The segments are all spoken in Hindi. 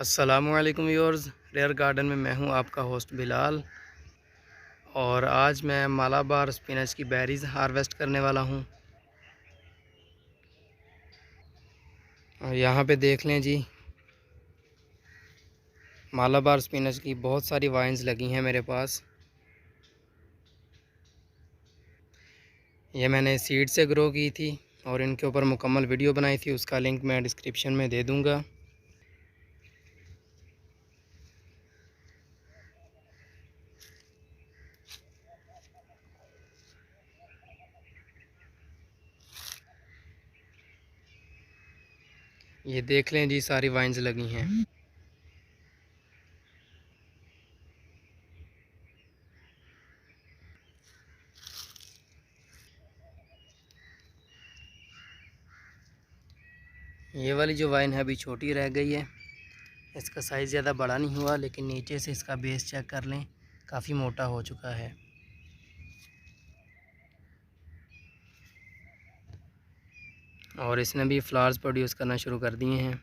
अस्सलामुअलैकुम व्यूअर्स। रेयर गार्डन में मैं हूं आपका होस्ट बिलाल, और आज मैं मालाबार स्पिनच की बेरीज़ हार्वेस्ट करने वाला हूं। और यहां पे देख लें जी, मालाबार स्पिनच की बहुत सारी वाइन्स लगी हैं मेरे पास। ये मैंने सीड से ग्रो की थी और इनके ऊपर मुकम्मल वीडियो बनाई थी, उसका लिंक मैं डिस्क्रिप्शन में दे दूँगा। ये देख लें जी, सारी वाइन्स लगी हैं। ये वाली जो वाइन है अभी छोटी रह गई है, इसका साइज़ ज़्यादा बड़ा नहीं हुआ, लेकिन नीचे से इसका बेस चेक कर लें, काफ़ी मोटा हो चुका है। और इसने भी फ्लावर्स प्रोड्यूस करना शुरू कर दिए हैं।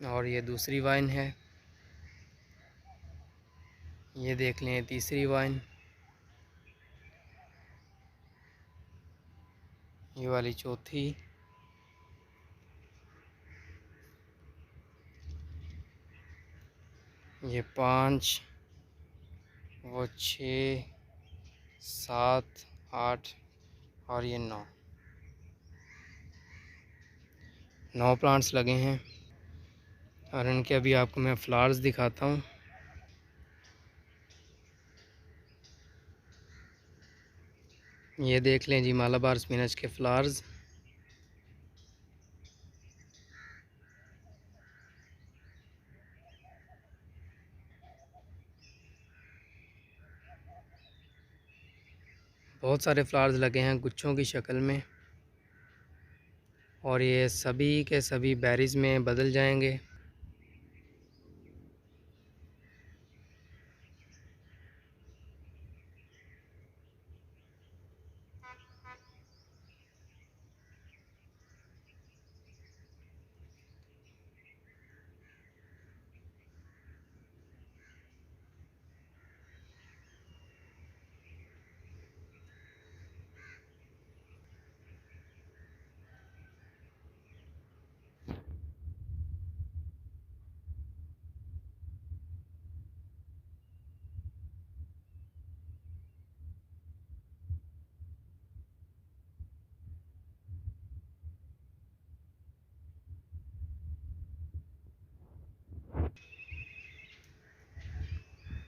और ये दूसरी वाइन है, ये देख लें तीसरी वाइन, ये वाली चौथी, ये 5, वो 6, 7, 8 और ये 9 प्लांट्स लगे हैं। और इनके अभी आपको मैं फ्लावर्स दिखाता हूँ। ये देख लें जी, मालाबार स्पिनच के फ्लावर्स। बहुत सारे फ्लावर्स लगे हैं गुच्छों की शक्ल में, और ये सभी के सभी बेरीज़ में बदल जाएंगे।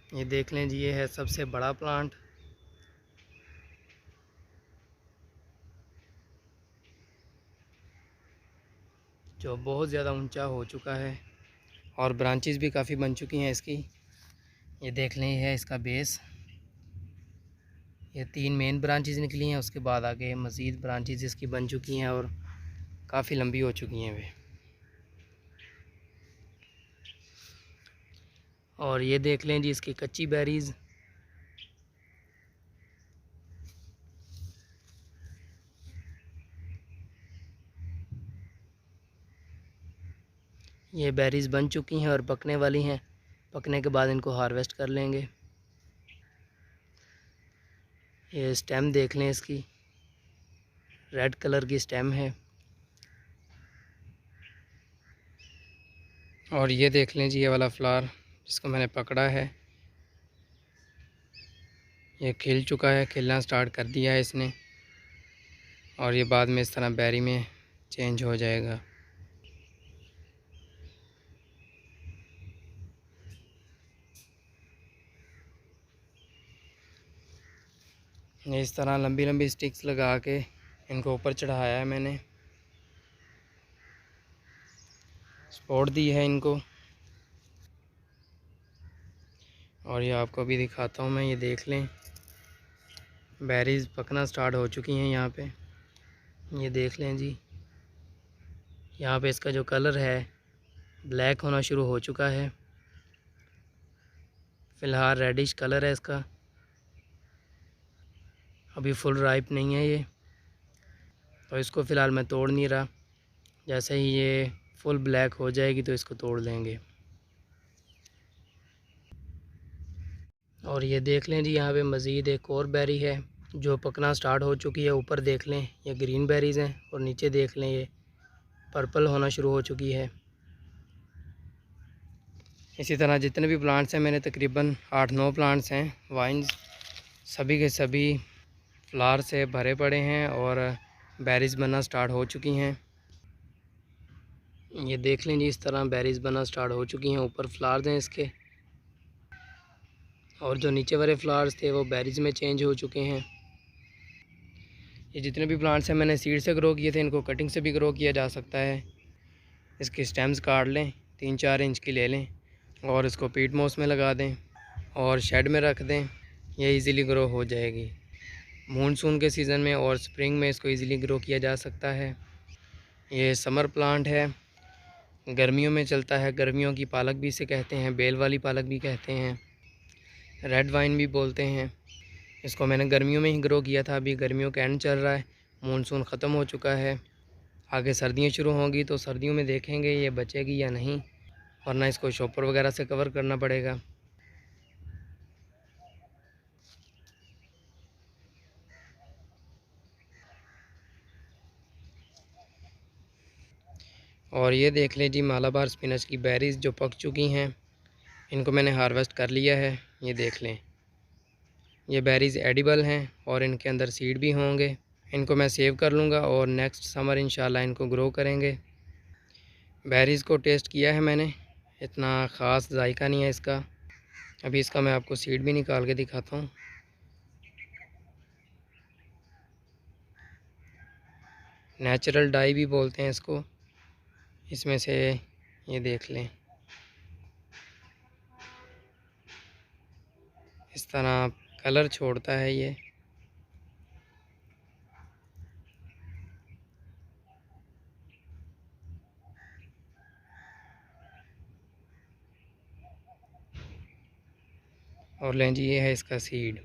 ये देख लें जी, ये है सबसे बड़ा प्लांट। जो बहुत ज़्यादा ऊंचा हो चुका है, और ब्रांचेस भी काफ़ी बन चुकी हैं इसकी। ये देख लें, ये है इसका बेस। ये 3 मेन ब्रांचेस निकली हैं, उसके बाद आगे मज़ीद ब्रांचेस इसकी बन चुकी हैं और काफ़ी लंबी हो चुकी हैं वे। और ये देख लें जी, इसकी कच्ची बेरीज़। ये बेरीज़ बन चुकी हैं और पकने वाली हैं। पकने के बाद इनको हार्वेस्ट कर लेंगे। ये स्टेम देख लें इसकी, रेड कलर की स्टेम है। और ये देख लें जी, ये वाला फ्लावर जिसको मैंने पकड़ा है, ये खिल चुका है, खिलना स्टार्ट कर दिया है इसने, और ये बाद में इस तरह बेरी में चेंज हो जाएगा। ये इस तरह लंबी लंबी स्टिक्स लगा के इनको ऊपर चढ़ाया है मैंने, सपोर्ट दी है इनको। और ये आपको भी दिखाता हूँ मैं, ये देख लें, बेरीज़ पकना स्टार्ट हो चुकी हैं यहाँ पे। ये देख लें जी, यहाँ पे इसका जो कलर है ब्लैक होना शुरू हो चुका है। फ़िलहाल रेडिश कलर है इसका, अभी फुल राइप नहीं है ये, तो इसको फ़िलहाल मैं तोड़ नहीं रहा। जैसे ही ये फुल ब्लैक हो जाएगी तो इसको तोड़ लेंगे। और ये देख लें जी, यहाँ पे मज़ीद एक और बेरी है जो पकना स्टार्ट हो चुकी है। ऊपर देख लें ये ग्रीन बेरीज़ हैं और नीचे देख लें ये पर्पल होना शुरू हो चुकी है। इसी तरह जितने भी प्लांट्स हैं, मैंने तकरीबन 8-9 प्लांट्स हैं वाइन्स, सभी के सभी फ्लावर से भरे पड़े हैं और बेरीज़ बनना स्टार्ट हो चुकी हैं। ये देख लें जी, इस तरह बेरीज़ बनना स्टार्ट हो चुकी हैं। ऊपर फ्लावर्स हैं इसके, और जो नीचे वाले फ्लावर्स थे वो बेरीज़ में चेंज हो चुके हैं। ये जितने भी प्लांट्स हैं मैंने सीड से ग्रो किए थे, इनको कटिंग से भी ग्रो किया जा सकता है। इसके स्टेम्स काट लें, 3-4 इंच की ले लें और इसको पीट मॉस में लगा दें और शेड में रख दें। ये इजीली ग्रो हो जाएगी। मानसून के सीज़न में और स्प्रिंग में इसको इजीली ग्रो किया जा सकता है। ये समर प्लांट है, गर्मियों में चलता है। गर्मियों की पालक भी इसे कहते हैं, बेल वाली पालक भी कहते हैं, रेड वाइन भी बोलते हैं। इसको मैंने गर्मियों में ही ग्रो किया था। अभी गर्मियों का एंड चल रहा है, मानसून ख़त्म हो चुका है, आगे सर्दियाँ शुरू होंगी तो सर्दियों में देखेंगे ये बचेगी या नहीं, वरना इसको शॉपर वगैरह से कवर करना पड़ेगा। और ये देख लें जी, मालाबार स्पिनच की बेरीज़ जो पक चुकी हैं, इनको मैंने हार्वेस्ट कर लिया है। ये देख लें, ये बेरीज़ एडिबल हैं और इनके अंदर सीड भी होंगे। इनको मैं सेव कर लूँगा और नेक्स्ट समर इंशाल्लाह इनको ग्रो करेंगे। बेरीज़ को टेस्ट किया है मैंने, इतना ख़ास जायका नहीं है इसका। अभी इसका मैं आपको सीड भी निकाल के दिखाता हूँ। नेचुरल डाई भी बोलते हैं इसको। इसमें से ये देख लें, इस तरह कलर छोड़ता है ये। और लें जी, ये है इसका सीड।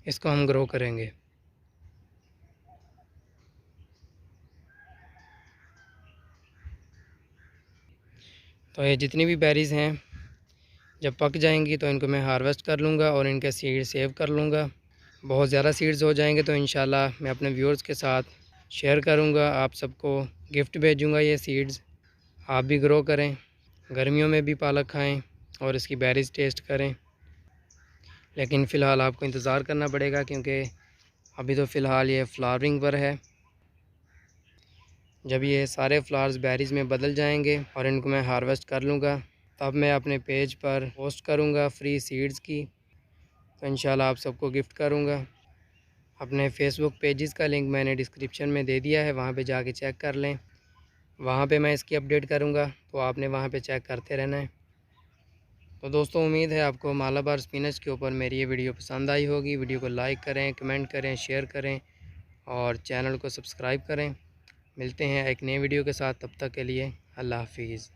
इसको हम ग्रो करेंगे। तो ये जितनी भी बेरीज़ हैं जब पक जाएंगी तो इनको मैं हार्वेस्ट कर लूँगा और इनके सीड सेव कर लूँगा। बहुत ज़्यादा सीड्स हो जाएंगे तो इंशाल्लाह मैं अपने व्यूअर्स के साथ शेयर करूँगा, आप सबको गिफ्ट भेजूँगा ये सीड्स। आप भी ग्रो करें, गर्मियों में भी पालक खाएं और इसकी बेरीज़ टेस्ट करें। लेकिन फ़िलहाल आपको इंतज़ार करना पड़ेगा क्योंकि अभी तो फ़िलहाल ये फ्लावरिंग पर है। जब ये सारे फ्लावर्स बेरीज़ में बदल जाएंगे और इनको मैं हार्वेस्ट कर लूँगा, तब मैं अपने पेज पर पोस्ट करूँगा फ्री सीड्स की, तो इंशाल्लाह आप सबको गिफ्ट करूँगा। अपने फेसबुक पेजेस का लिंक मैंने डिस्क्रिप्शन में दे दिया है, वहाँ पे जाके चेक कर लें। वहाँ पे मैं इसकी अपडेट करूँगा तो आपने वहाँ पे चेक करते रहना है। तो दोस्तों, उम्मीद है आपको मालाबार स्पिनच के ऊपर मेरी ये वीडियो पसंद आई होगी। वीडियो को लाइक करें, कमेंट करें, शेयर करें और चैनल को सब्सक्राइब करें। मिलते हैं एक नई वीडियो के साथ, तब तक के लिए अल्लाह हाफिज़।